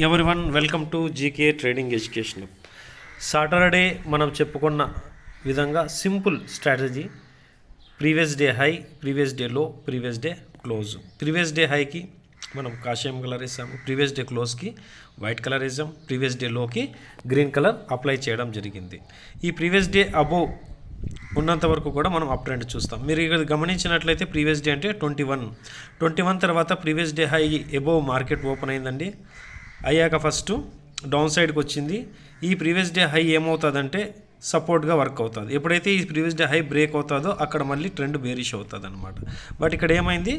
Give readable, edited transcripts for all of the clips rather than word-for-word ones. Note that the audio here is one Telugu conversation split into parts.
Everyone welcome to GK trading education. Saturday మనం చెప్పుకున్న విధంగా simple strategy previous day high, previous day low, previous day close. Previous day హైకి మనం కాషాయం కలర్ ఇస్తాము, ప్రీవియస్ డే క్లోజ్కి వైట్ కలర్ ఇస్తాం, ప్రీవియస్ డే లోకి గ్రీన్ కలర్ అప్లై చేయడం జరిగింది. ఈ ప్రీవియస్ డే అబోవ్ ఉన్నంత వరకు కూడా మనం అప్ ట్రెండ్ చూస్తాం. మీరు ఇక్కడ గమనించినట్లయితే ప్రీవియస్ డే అంటే 21 తర్వాత previous day high above market open అయిందండి. అయ్యాక ఫస్ట్ డౌన్ సైడ్కి వచ్చింది. ఈ ప్రీవియస్ డే హై ఏమవుతుందంటే సపోర్ట్గా వర్క్ అవుతుంది. ఎప్పుడైతే ఈ ప్రీవియస్ డే హై బ్రేక్ అవుతుందో అక్కడ మళ్ళీ ట్రెండ్ బేరిష్ అవుతుంది అనమాట. బట్ ఇక్కడ ఏమైంది,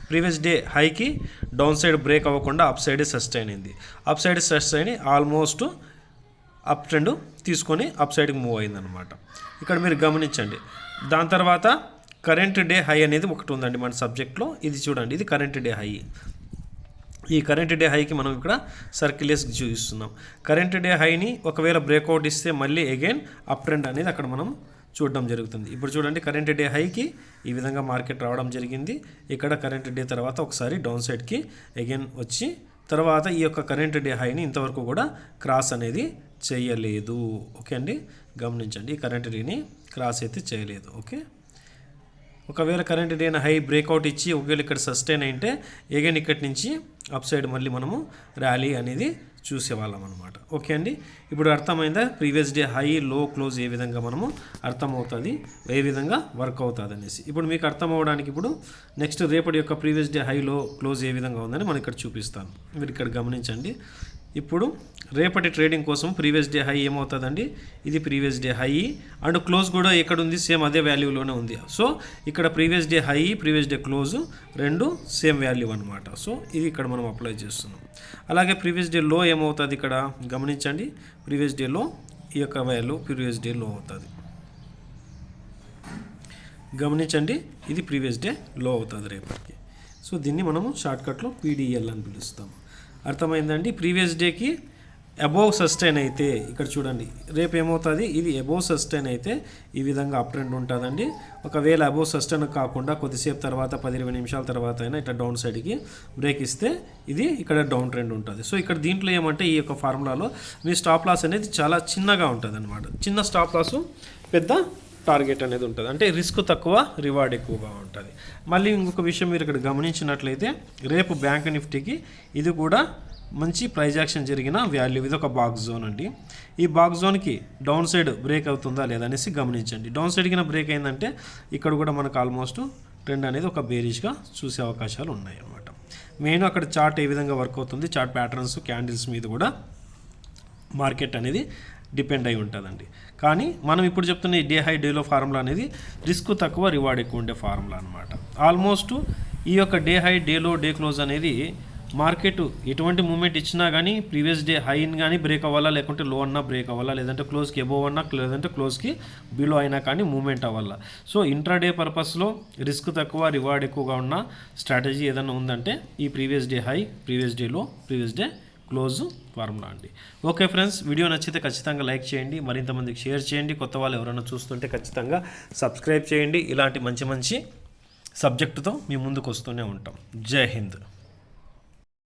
ప్రీవియస్ డే హైకి డౌన్ సైడ్ బ్రేక్ అవ్వకుండా అప్ సైడ్ సస్టైన్ అయింది. Up side sustain almost up trend తీసుకొని అప్ సైడ్కి మూవ్ అయిందనమాట. ఇక్కడ మీరు గమనించండి. దాని తర్వాత కరెంట్ డే హై అనేది ఒకటి ఉందండి మన సబ్జెక్ట్లో. ఇది చూడండి, ఇది కరెంట్ డే హై. ఈ కరెంట్ డే హైకి మనం ఇక్కడ సర్కిల్ వేసి చూపిస్తున్నాం. కరెంట్ డే హైని ఒకవేళ బ్రేక్అవుట్ ఇస్తే మళ్ళీ అగైన్ అప్ ట్రెండ్ అనేది అక్కడ మనం చూడడం జరుగుతుంది. ఇప్పుడు చూడండి, కరెంట్ డే హైకి ఈ విధంగా మార్కెట్ రావడం జరిగింది. ఇక్కడ కరెంట్ డే తర్వాత ఒకసారి డౌన్ సైడ్కి అగైన్ వచ్చి తర్వాత ఈ యొక్క కరెంట్ డే హైని ఇంతవరకు కూడా క్రాస్ అనేది చేయలేదు. ఓకే అండి, గమనించండి, ఈ కరెంట్ డేని క్రాస్ అయితే చేయలేదు. ఓకే, ఒకవేళ కరెంట్ డేని హై బ్రేక్అవుట్ ఇచ్చి ఒకవేళ ఇక్కడ సస్టైన్ అయితే అగైన్ ఇక్కడి నుంచి అప్ సైడ్ మళ్ళీ మనము ర్యాలీ అనేది చూసేవాళ్ళం అనమాట. ఓకే అండి, ఇప్పుడు అర్థమైందా ప్రీవియస్ డే హై లో క్లోజ్ ఏ విధంగా మనము అర్థమవుతుంది, ఏ విధంగా వర్క్ అవుతుంది అనేసి. ఇప్పుడు మీకు అర్థం అవ్వడానికి ఇప్పుడు నెక్స్ట్ రేపటి యొక్క ప్రీవియస్ డే హై లో క్లోజ్ ఏ విధంగా ఉందని మనం ఇక్కడ చూపిస్తాను. మీరు ఇక్కడ గమనించండి. ఇప్పుడు రేపటి ట్రేడింగ్ కోసం ప్రీవియస్ డే హై ఏమవుతుందండి, ఇది previous day high and close కూడా ఎక్కడ ఉంది, సేమ్ అదే వాల్యూలోనే ఉంది. సో ఇక్కడ previous day high, previous day close రెండు సేమ్ వాల్యూ అనమాట. సో ఇది ఇక్కడ మనం అప్లై చేస్తున్నాం. అలాగే ప్రీవియస్ డే లో ఏమవుతుంది ఇక్కడ గమనించండి. ప్రీవియస్ డే లో ఈ యొక్క వాల్యూ ప్రీవియస్ డే లో అవుతుంది. గమనించండి, ఇది ప్రీవియస్ డే లో అవుతుంది రేపటికి. సో దీన్ని మనము షార్ట్కట్లో పీడిఎల్ అని పిలుస్తాము. అర్థమైందండి. ప్రీవియస్ డేకి అబోవ్ సస్టైన్ అయితే ఇక్కడ చూడండి, రేపు ఏమవుతుంది, ఇది అబోవ్ సస్టైన్ అయితే ఈ విధంగా అప్ ట్రెండ్ ఉంటుందండి. ఒకవేళ అబోవ్ సస్టైన్ కాకుండా కొద్దిసేపు తర్వాత 10-20 నిమిషాల తర్వాత అయినా ఇట్లా డౌన్ సైడ్కి బ్రేక్ ఇస్తే ఇది ఇక్కడ డౌన్ ట్రెండ్ ఉంటుంది. సో ఇక్కడ దీంట్లో ఏమంటే ఈ యొక్క ఫార్ములాలో మీ స్టాప్ లాస్ అనేది చాలా చిన్నగా ఉంటుంది అనమాట. చిన్న స్టాప్ లాస్, పెద్ద టార్గెట్ అనేది ఉంటుంది. అంటే రిస్క్ తక్కువ, రివార్డ్ ఎక్కువగా ఉంటుంది. మళ్ళీ ఇంకొక విషయం మీరు ఇక్కడ గమనించినట్లయితే రేపు బ్యాంక్ నిఫ్టీకి ఇది కూడా మంచి ప్రైజ్ యాక్షన్ జరిగిన వాల్యూ. ఇది ఒక బాక్స్ జోన్ అండి. ఈ బాక్స్ జోన్కి డౌన్ సైడ్ బ్రేక్ అవుతుందా లేదా అనేసి గమనించండి. డౌన్ సైడ్కి బ్రేక్ అయిందంటే ఇక్కడ కూడా మనకు ఆల్మోస్ట్ ట్రెండ్ అనేది ఒక బేరిష్గా చూసే అవకాశాలు ఉన్నాయి అన్నమాట. మెయిన్ అక్కడ చార్ట్ ఏ విధంగా వర్క్ అవుతుంది, చార్ట్ ప్యాటర్న్స్, క్యాండిల్స్ మీద కూడా మార్కెట్ అనేది డిపెండ్ అయి ఉంటుందండి. కానీ మనం ఇప్పుడు చెప్తున్న ఈ డే హై డేలో ఫార్ములా అనేది రిస్క్ తక్కువ, రివార్డ్ ఎక్కువ ఉండే ఫార్ములా అనమాట. ఆల్మోస్ట్ ఈ యొక్క డే హై, డేలో, డే క్లోజ్ అనేది మార్కెట్ ఎటువంటి మూమెంట్ ఇచ్చినా కానీ ప్రీవియస్ డే హైని కానీ బ్రేక్ అవ్వాలా, లేకుంటే లో అన్నా బ్రేక్ అవ్వాలా, లేదంటే క్లోజ్కి అబోవ్ అన్నా, లేదంటే క్లోజ్కి బిలో అయినా కానీ మూమెంట్ అవ్వాలా. సో ఇంట్రాడే పర్పస్లో రిస్క్ తక్కువ, రివార్డ్ ఎక్కువగా ఉన్న స్ట్రాటజీ ఏదైనా ఉందంటే ఈ ప్రీవియస్ డే హై, ప్రీవియస్ డేలో, ప్రీవియస్ డే క్లోజ్ ఫార్ములా అండి. ఓకే ఫ్రెండ్స్, వీడియో నచ్చితే ఖచ్చితంగా లైక్ చేయండి, మరింత మందికి షేర్ చేయండి. కొత్త వాళ్ళు ఎవరైనా చూస్తుంటే ఖచ్చితంగా సబ్స్క్రైబ్ చేయండి. ఇలాంటి మంచి మంచి సబ్జెక్టుతో మీ ముందుకు వస్తూనే ఉంటాం. జై హింద్.